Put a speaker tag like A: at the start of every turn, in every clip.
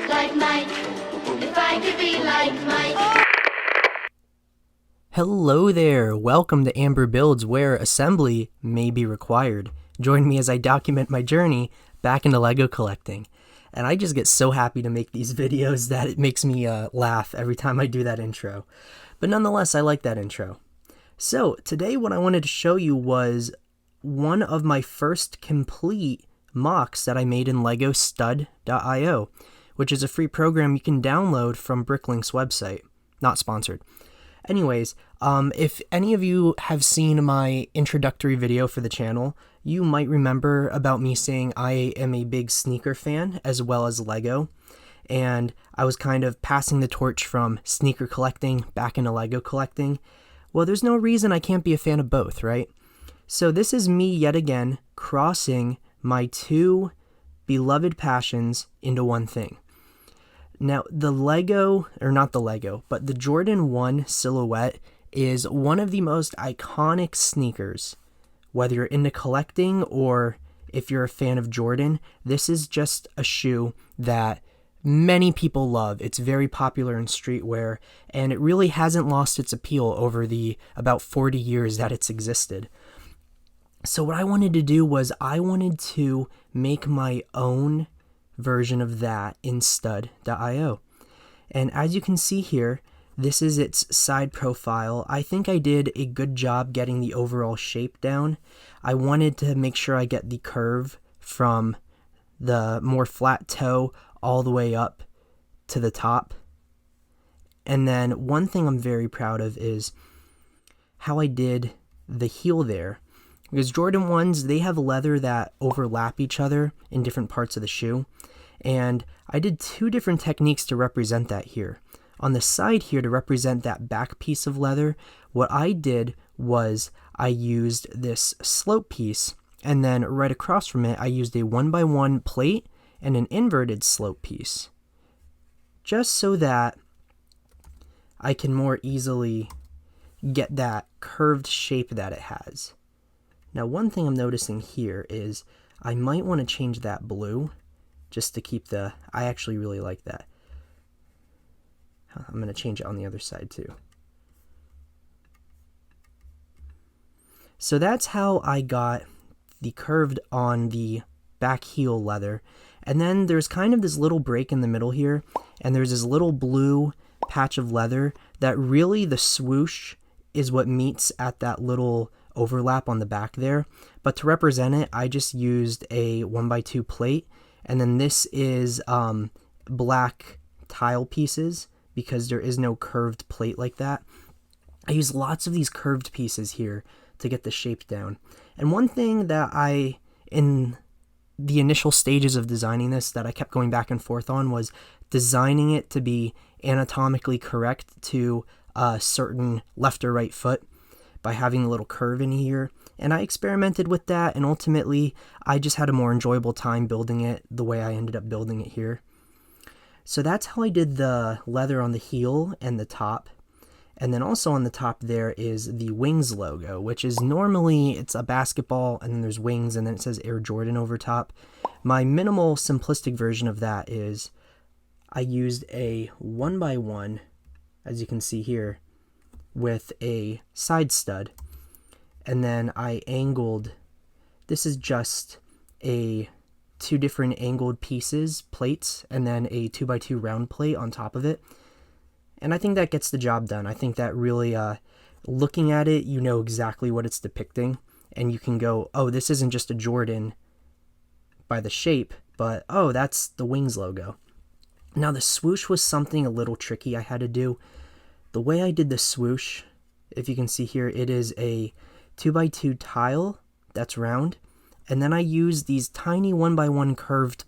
A: like Mike. If I could be like Mike.
B: Hello there, welcome to AMBR Builds, where assembly may be required. Join me as I document my journey back into LEGO collecting. And I just get so happy to make these videos that it makes me laugh every time I do that intro. But nonetheless, I like that intro. So today what I wanted to show you was one of my first complete MOCs that I made in LEGO Stud.io, which is a free program you can download from Bricklink's website. Not sponsored. Anyways, if any of you have seen my introductory video for the channel, you might remember about me saying I am a big sneaker fan as well as LEGO, and I was kind of passing the torch from sneaker collecting back into LEGO collecting. Well, there's no reason I can't be a fan of both, right? So this is me yet again crossing my two beloved passions into one thing. Now, the Jordan 1 silhouette is one of the most iconic sneakers. Whether you're into collecting or if you're a fan of Jordan, this is just a shoe that many people love. It's very popular in streetwear, and it really hasn't lost its appeal over the about 40 years that it's existed. So what I wanted to do was I wanted to make my own version of that in Stud.io. And as you can see here, this is its side profile. I think I did a good job getting the overall shape down. I wanted to make sure I get the curve from the more flat toe all the way up to the top. And then one thing I'm very proud of is how I did the heel there. Because Jordan 1s, they have leather that overlap each other in different parts of the shoe. And I did two different techniques to represent that here. On the side here, to represent that back piece of leather, what I did was I used this slope piece, and then right across from it, I used a 1x1 plate and an inverted slope piece. Just so that I can more easily get that curved shape that it has. Now, one thing I'm noticing here is I might want to change that blue just to keep I actually really like that. I'm going to change it on the other side too. So that's how I got the curved on the back heel leather. And then there's kind of this little break in the middle here, and there's this little blue patch of leather that really the swoosh is what meets at that little overlap on the back there. But to represent it, I just used a 1x2 plate, and then this is black tile pieces because there is no curved plate like that. I use lots of these curved pieces here to get the shape down. And one thing that in the initial stages of designing this that I kept going back and forth on was designing it to be anatomically correct to a certain left or right foot by having a little curve in here. And I experimented with that, and ultimately I just had a more enjoyable time building it the way I ended up building it here. So that's how I did the leather on the heel and the top. And then also on the top there is the Wings logo, which is normally it's a basketball and then there's wings and then it says Air Jordan over top. My minimal simplistic version of that is I used a 1x1, as you can see here, with a side stud, and then I angled, this is just two different angled pieces, plates, and then a 2x2 round plate on top of it. And I think that gets the job done. I think that really, looking at it, you know exactly what it's depicting, and you can go, oh, this isn't just a Jordan by the shape, but oh, that's the Wings logo. Now the swoosh was something a little tricky I had to do. The way I did the swoosh, if you can see here, it is a 2x2 tile that's round, and then I used these tiny 1x1 curved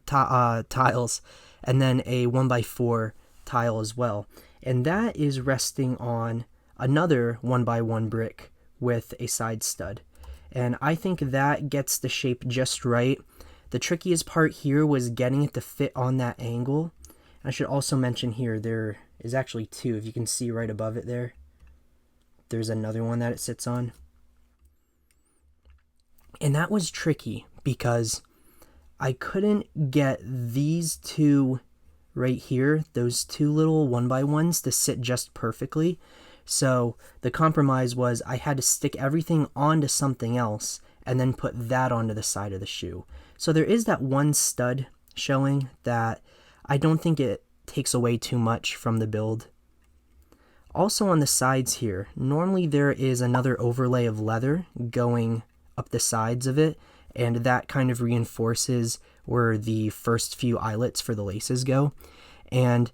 B: tiles, and then a 1x4 tile as well. And that is resting on another 1x1 brick with a side stud. And I think that gets the shape just right. The trickiest part here was getting it to fit on that angle. I should also mention here, there is actually two. If you can see right above it there, there's another one that it sits on. And that was tricky because I couldn't get these two right here, those two little 1x1s to sit just perfectly. So the compromise was I had to stick everything onto something else and then put that onto the side of the shoe. So there is that one stud showing that I don't think it takes away too much from the build. Also on the sides here, normally there is another overlay of leather going up the sides of it, and that kind of reinforces where the first few eyelets for the laces go. And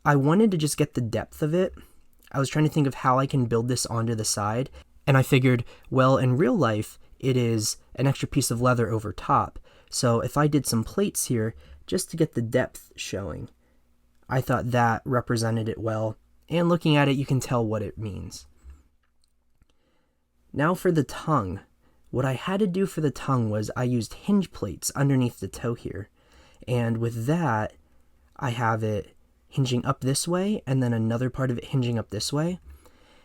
B: I wanted to just get the depth of it. I was trying to think of how I can build this onto the side, and I figured, well, in real life, it is an extra piece of leather over top. So if I did some plates here, just to get the depth showing, I thought that represented it well. And looking at it, you can tell what it means. Now for the tongue. What I had to do for the tongue was I used hinge plates underneath the toe here. And with that, I have it hinging up this way, and then another part of it hinging up this way.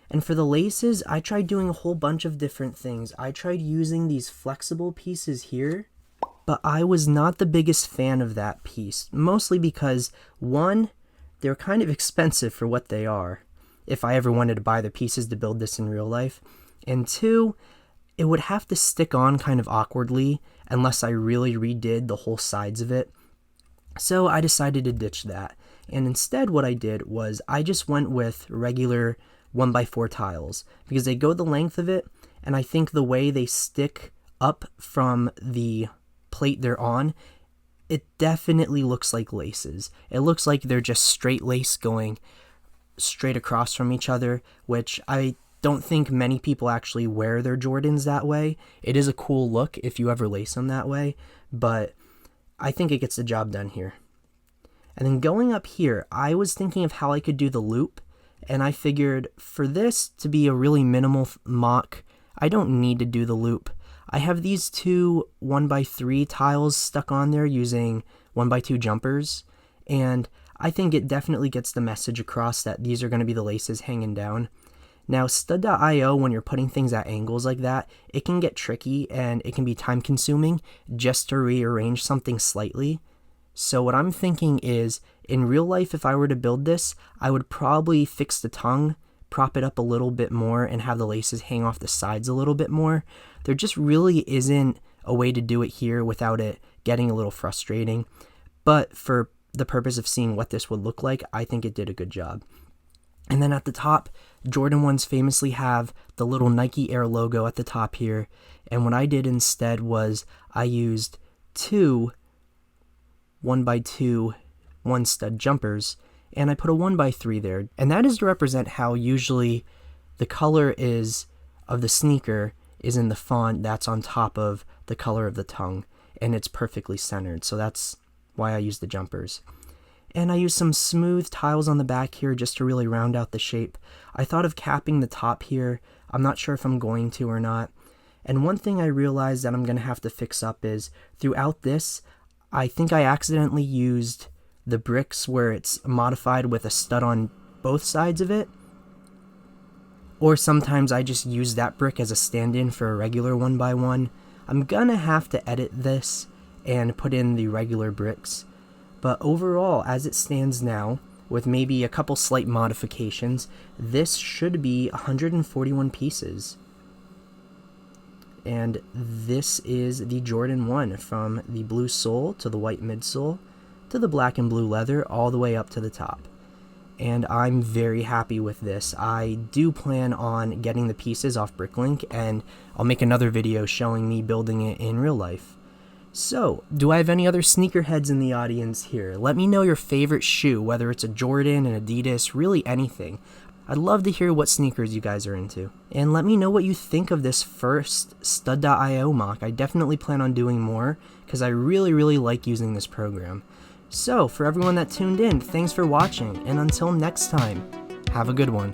B: And for the laces, I tried doing a whole bunch of different things. I tried using these flexible pieces here, but I was not the biggest fan of that piece. Mostly because, one, they're kind of expensive for what they are, if I ever wanted to buy the pieces to build this in real life. And two, it would have to stick on kind of awkwardly unless I really redid the whole sides of it. So I decided to ditch that. And instead what I did was I just went with regular 1x4 tiles because they go the length of it, and I think the way they stick up from the plate they're on, it definitely looks like laces. It looks like they're just straight lace going straight across from each other, which I don't think many people actually wear their Jordans that way. It is a cool look if you ever lace them that way, but I think it gets the job done here. And then going up here, I was thinking of how I could do the loop, and I figured for this to be a really minimal MOC, I don't need to do the loop. I have these two 1x3 tiles stuck on there using 1x2 jumpers, and I think it definitely gets the message across that these are going to be the laces hanging down. Now, stud.io, when you're putting things at angles like that, it can get tricky and it can be time consuming just to rearrange something slightly. So what I'm thinking is, in real life, if I were to build this, I would probably fix the tongue, prop it up a little bit more, and have the laces hang off the sides a little bit more. There just really isn't a way to do it here without it getting a little frustrating. But for the purpose of seeing what this would look like, I think it did a good job. And then at the top, Jordan 1s famously have the little Nike Air logo at the top here. And what I did instead was I used two 1x2 one stud jumpers, and I put a 1x3 there. And that is to represent how usually the color is of the sneaker is in the font that's on top of the color of the tongue, and it's perfectly centered. So that's why I use the jumpers. And I used some smooth tiles on the back here just to really round out the shape. I thought of capping the top here. I'm not sure if I'm going to or not. And one thing I realized that I'm going to have to fix up is throughout this, I think I accidentally used the bricks where it's modified with a stud on both sides of it. Or sometimes I just use that brick as a stand-in for a regular 1x1. I'm gonna have to edit this and put in the regular bricks. But overall, as it stands now, with maybe a couple slight modifications, this should be 141 pieces. And this is the Jordan 1, from the blue sole to the white midsole to the black and blue leather all the way up to the top. And I'm very happy with this. I do plan on getting the pieces off Bricklink, and I'll make another video showing me building it in real life. So, do I have any other sneakerheads in the audience here? Let me know your favorite shoe, whether it's a Jordan, an Adidas, really anything. I'd love to hear what sneakers you guys are into. And let me know what you think of this first stud.io MOC. I definitely plan on doing more, because I really like using this program. So, for everyone that tuned in, thanks for watching, and until next time, have a good one.